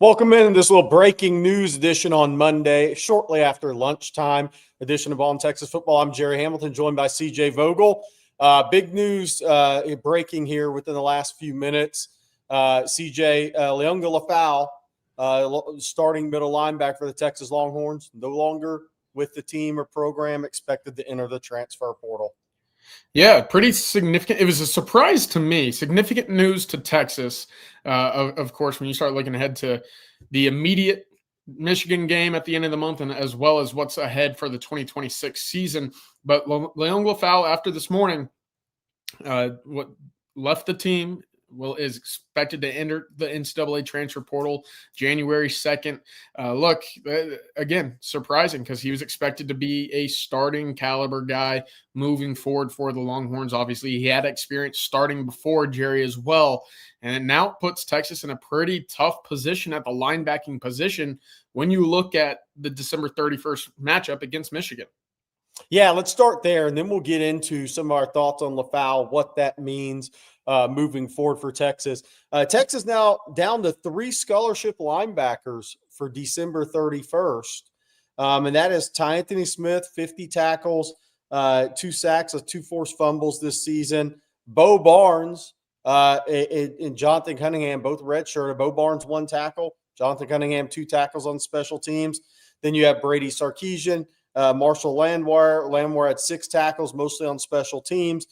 Welcome in this little breaking news edition on Monday, shortly after lunchtime edition of On Texas Football. I'm Jerry Hamilton, joined by CJ Vogel. Big news breaking here within the last few minutes. CJ, Liona Lefau, starting middle linebacker for the Texas Longhorns, no longer with the team or program, expected to enter the transfer portal. Yeah, pretty significant. It was a surprise to me. Significant news to Texas. Of course, when you start looking ahead to the immediate Michigan game at the end of the month, and as well as what's ahead for the 2026 season. But Liona Lefau, after this morning, what left the team, is expected to enter the NCAA transfer portal January 2nd. Again, surprising because he was expected to be a starting caliber guy moving forward for the Longhorns. Obviously, he had experience starting before Jerry as well. And it now puts Texas in a pretty tough position at the linebacking position when you look at the December 31st matchup against Michigan. Yeah, let's start there, and then we'll get into some of our thoughts on Lefau, what that means moving forward for Texas. Texas now down to 3 scholarship linebackers for December 31st, and that is Anthony Smith, 50 tackles, 2 sacks, 2 forced fumbles this season. Bo Barnes and Jonathan Cunningham, both redshirted. Bo Barnes, 1 tackle. Jonathan Cunningham, 2 tackles on special teams. Then you have Brady Sarkisian, Marshall Landwehr. Landwehr had 6 tackles, mostly on special teams.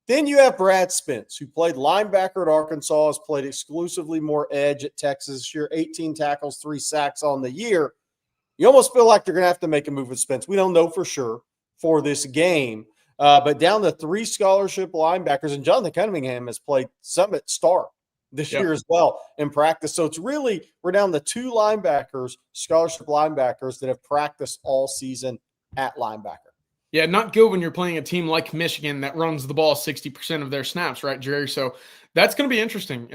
Then you have Brad Spence, who played linebacker at Arkansas, has played exclusively more edge at Texas this year, 18 tackles, 3 sacks on the year. You almost feel like they're going to have to make a move with Spence. We don't know for sure for this game, but down to 3 scholarship linebackers, and Jonathan Cunningham has played some at start this year as well in practice. So it's really, we're down to 2 linebackers, scholarship linebackers, that have practiced all season at linebacker. Yeah, not good when you're playing a team like Michigan that runs the ball 60% of their snaps, right, Jerry? So that's going to be interesting.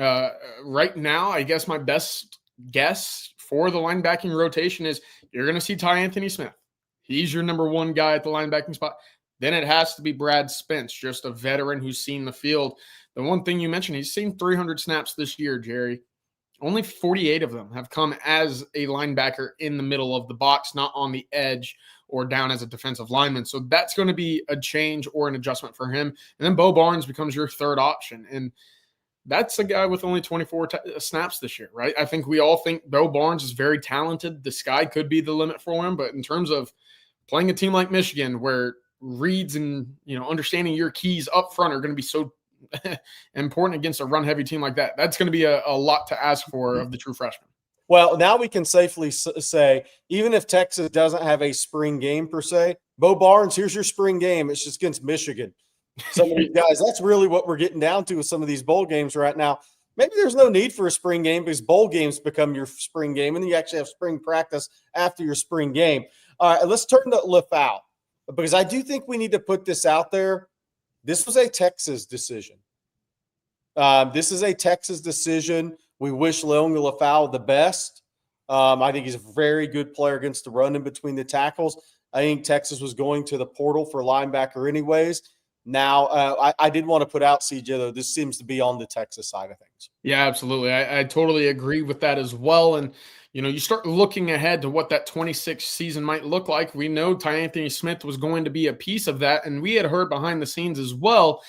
Right now, I guess my best guess for the linebacking rotation is you're going to see Anthony Smith. He's your number 1 guy at the linebacking spot. Then it has to be Brad Spence, just a veteran who's seen the field. The one thing you mentioned, he's seen 300 snaps this year, Jerry. Only 48 of them have come as a linebacker in the middle of the box, not on the edge or down as a defensive lineman. So that's going to be a change or an adjustment for him. And then Bo Barnes becomes your 3rd option. And that's a guy with only 24 snaps this year, right? I think we all think Bo Barnes is very talented. The sky could be the limit for him. But in terms of playing a team like Michigan, where reads and, understanding your keys up front are going to be so important against a run-heavy team like that, that's going to be a lot to ask for of the true freshman. Well, now we can safely say, even if Texas doesn't have a spring game per se, Bo Barnes, here's your spring game. It's just against Michigan. Some of these guys, that's really what we're getting down to with some of these bowl games right now. Maybe there's no need for a spring game because bowl games become your spring game, and then you actually have spring practice after your spring game. All right, let's turn to Lefau, because I do think we need to put this out there. This was a Texas decision. This is a Texas decision. We wish Liona Lefau the best. I think he's a very good player against the run in between the tackles. I think Texas was going to the portal for linebacker anyways. Now, I did want to put out, CJ, though, this seems to be on the Texas side of things. Yeah, absolutely. I totally agree with that as well. And, you start looking ahead to what that 26 season might look like. We know Anthony Smith was going to be a piece of that, and we had heard behind the scenes as well.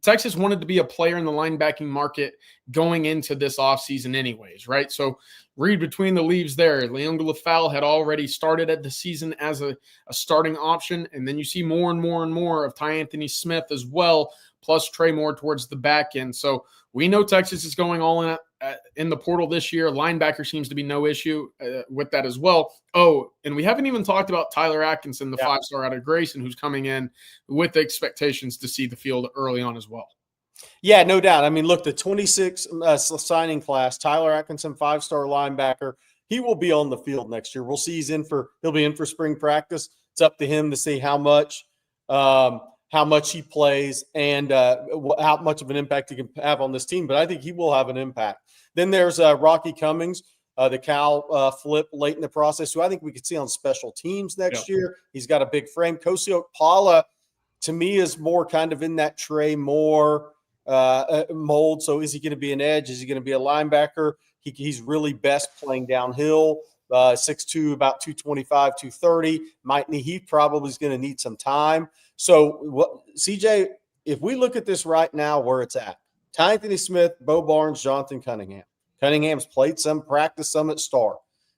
Texas wanted to be a player in the linebacking market going into this offseason anyways, right? So read between the leaves there. Liona Lefau had already started at the season as a starting option, and then you see more and more and more of Anthony Smith as well, plus Trey Moore towards the back end. So we know Texas is going all in the portal this year. Linebacker seems to be no issue with that as well. Oh, and we haven't even talked about Tyler Atkinson, the 5-star out of Grayson, who's coming in with the expectations to see the field early on as well. Yeah, no doubt. I mean, look, the 26 signing class, Tyler Atkinson, 5-star linebacker, he will be on the field next year. We'll see he'll be in for spring practice. It's up to him to see how much he plays and how much of an impact he can have on this team. But I think he will have an impact. Then there's Rocky Cummings, the Cal flip late in the process, who I think we could see on special teams next year. He's got a big frame. Kosio Paula, to me, is more kind of in that Trey Moore mold. So is he going to be an edge? Is he going to be a linebacker? He's really best playing downhill. 6'2", about 225, 230. He probably is going to need some time. So, CJ, if we look at this right now where it's at, Anthony Smith, Bo Barnes, Jonathan Cunningham. Cunningham's played some, practice some at Star.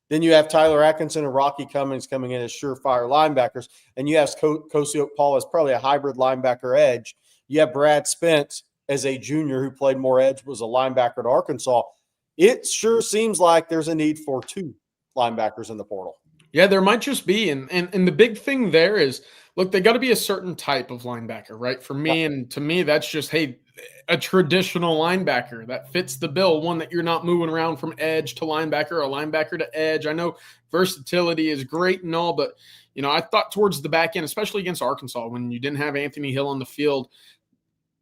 Then you have Tyler Atkinson and Rocky Cummings coming in as surefire linebackers. And you have Kosio Paul as probably a hybrid linebacker edge. You have Brad Spence as a junior who played more edge, was a linebacker at Arkansas. It sure seems like there's a need for 2 linebackers in the portal. Yeah, there might just be. And the big thing there is, look, they got to be a certain type of linebacker, right? For me, and to me, that's just, hey, a traditional linebacker that fits the bill, one that you're not moving around from edge to linebacker or linebacker to edge. I know versatility is great and all, but, I thought towards the back end, especially against Arkansas, when you didn't have Anthony Hill on the field,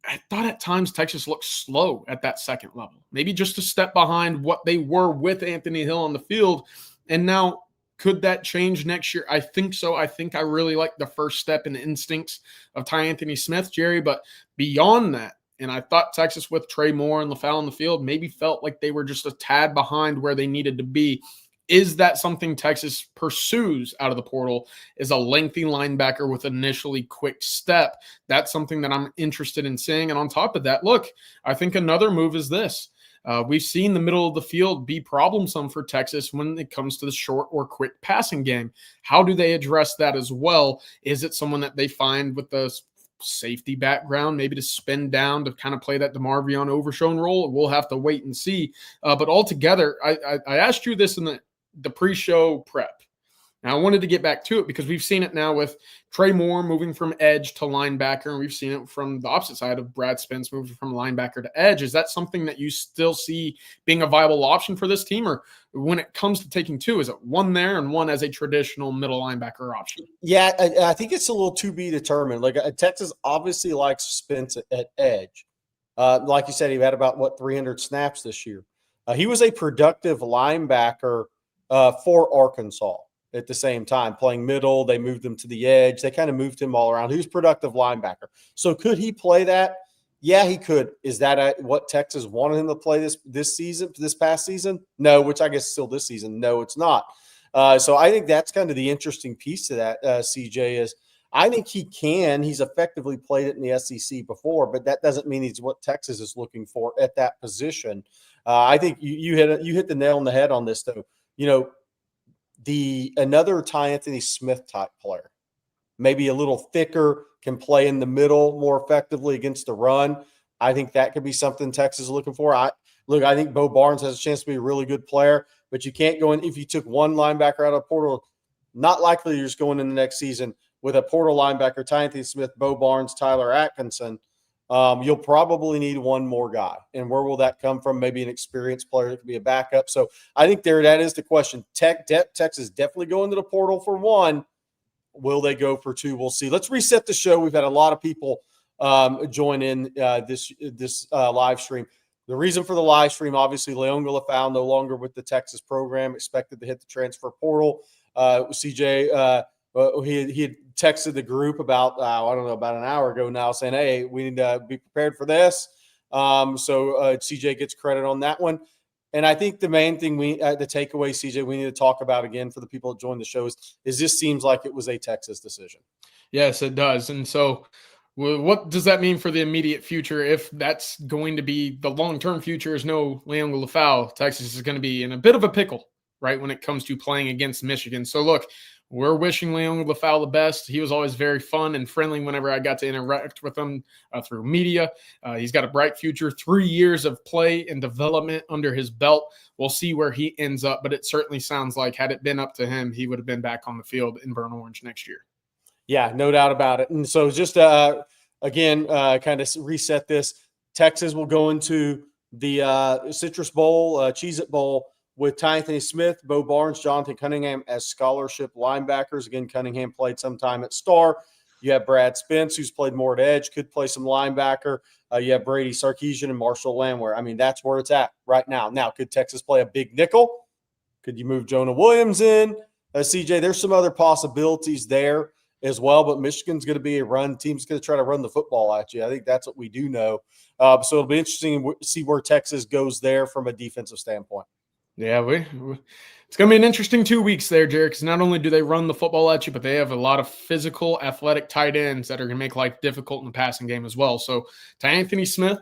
I thought at times Texas looked slow at that second level, maybe just a step behind what they were with Anthony Hill on the field. And now, could that change next year? I think so. I think I really like the first step and instincts of Anthony Smith, Jerry. But beyond that, and I thought Texas with Trey Moore and Lefau on the field maybe felt like they were just a tad behind where they needed to be. Is that something Texas pursues out of the portal, is a lengthy linebacker with initially quick step? That's something that I'm interested in seeing. And on top of that, look, I think another move is this. We've seen the middle of the field be problemsome for Texas when it comes to the short or quick passing game. How do they address that as well? Is it someone that they find with the safety background, maybe to spin down to kind of play that DeMarvion Overshown role? We'll have to wait and see. But altogether, I asked you this in the pre-show prep. Now, I wanted to get back to it because we've seen it now with Trey Moore moving from edge to linebacker, and we've seen it from the opposite side of Brad Spence moving from linebacker to edge. Is that something that you still see being a viable option for this team? Or when it comes to taking 2, is it one there and one as a traditional middle linebacker option? Yeah, I think it's a little to be determined. Like Texas obviously likes Spence at edge. Like you said, he had about, 300 snaps this year. He was a productive linebacker for Arkansas. At the same time, playing middle, they moved him to the edge. They kind of moved him all around. Who's productive linebacker? So could he play that? Yeah, he could. Is that what Texas wanted him to play this past season? No, which I guess still this season. No, it's not. So I think that's kind of the interesting piece to that, CJ, is I think he can. He's effectively played it in the SEC before, but that doesn't mean he's what Texas is looking for at that position. I think you hit the nail on the head on this, though. Another Anthony Smith type player, maybe a little thicker, can play in the middle more effectively against the run. I think that could be something Texas is looking for. I think Bo Barnes has a chance to be a really good player, but you can't go in if you took one linebacker out of portal. Not likely you're just going in the next season with a portal linebacker, Anthony Smith, Bo Barnes, Tyler Atkinson. You'll probably need one more guy. And where will that come from? Maybe an experienced player that could be a backup. So I think that is the question. Texas definitely going to the portal for 1. Will they go for 2? We'll see. Let's reset the show. We've had a lot of people join in this live stream. The reason for the live stream, obviously, Liona Lefau no longer with the Texas program, expected to hit the transfer portal. CJ, he had texted the group about an hour ago now saying, hey, we need to be prepared for this. So CJ gets credit on that one. And I think the main thing the takeaway, CJ, we need to talk about again for the people that joined the show is this seems like it was a Texas decision. Yes, it does. And so what does that mean for the immediate future? If that's going to be the long-term future is no Liona Lefau, Texas is going to be in a bit of a pickle, right, when it comes to playing against Michigan. So look, we're wishing Liona Lefau the best. He was always very fun and friendly whenever I got to interact with him through media. He's got a bright future, 3 years of play and development under his belt. We'll see where he ends up, but it certainly sounds like had it been up to him, he would have been back on the field in burnt orange next year. Yeah, no doubt about it. And so just again, kind of reset this. Texas will go into the Citrus Bowl, Cheez-It Bowl, with Anthony Smith, Bo Barnes, Jonathan Cunningham as scholarship linebackers. Again, Cunningham played some time at Star. You have Brad Spence, who's played more at edge, could play some linebacker. You have Brady Sarkeesian and Marshall Landwehr. I mean, that's where it's at right now. Now, could Texas play a big nickel? Could you move Jonah Williams in? CJ, there's some other possibilities there as well, but Michigan's going to be a run. Team's going to try to run the football at you. I think that's what we do know. So it'll be interesting to see where Texas goes there from a defensive standpoint. Yeah, it's going to be an interesting 2 weeks there, Jerry, because not only do they run the football at you, but they have a lot of physical, athletic tight ends that are going to make life difficult in the passing game as well. So to Anthony Smith,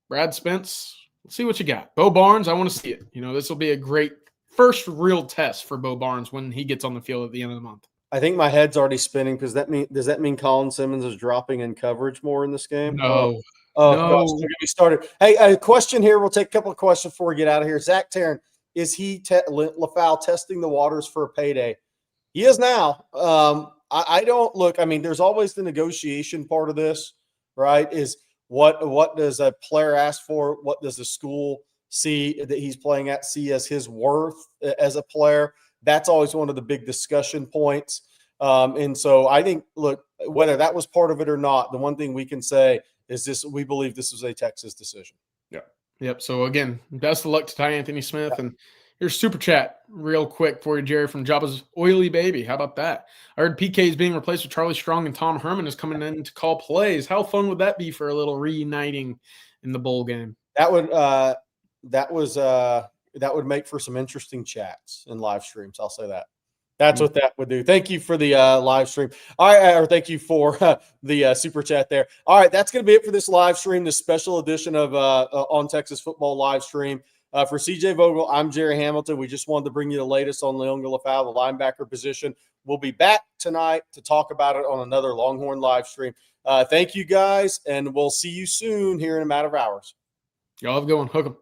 Brad Spence, let's see what you got. Bo Barnes, I want to see it. This will be a great first real test for Bo Barnes when he gets on the field at the end of the month. I think my head's already spinning because does that mean Colin Simmons is dropping in coverage more in this game? No. Oh, No. gosh, don't get me started. Hey, a question here. We'll take a couple of questions before we get out of here. Zach Taryn, is he Lefau testing the waters for a payday? He is now. I don't look. I mean, there's always the negotiation part of this, right? Is what does a player ask for? What does the school see that he's playing at see as his worth as a player? That's always one of the big discussion points. And so I think, look, whether that was part of it or not, the one thing we can say is we believe this was a Texas decision. Yep. So again, best of luck to Ty Anthony Smith. And here's super chat real quick for you, Jerry, from Jabba's Oily Baby. How about that? I heard PK is being replaced with Charlie Strong and Tom Herman is coming in to call plays. How fun would that be for a little reuniting in the bowl game? That would make for some interesting chats and live streams. I'll say that. That's what that would do. Thank you for the live stream. All right, or thank you for the super chat there. All right, that's going to be it for this live stream, this special edition of On Texas Football live stream. For CJ Vogel, I'm Jerry Hamilton. We just wanted to bring you the latest on Liona Lefau, the linebacker position. We'll be back tonight to talk about it on another Longhorn live stream. Thank you, guys, and we'll see you soon here in a matter of hours. Y'all have a good one. Hook 'em.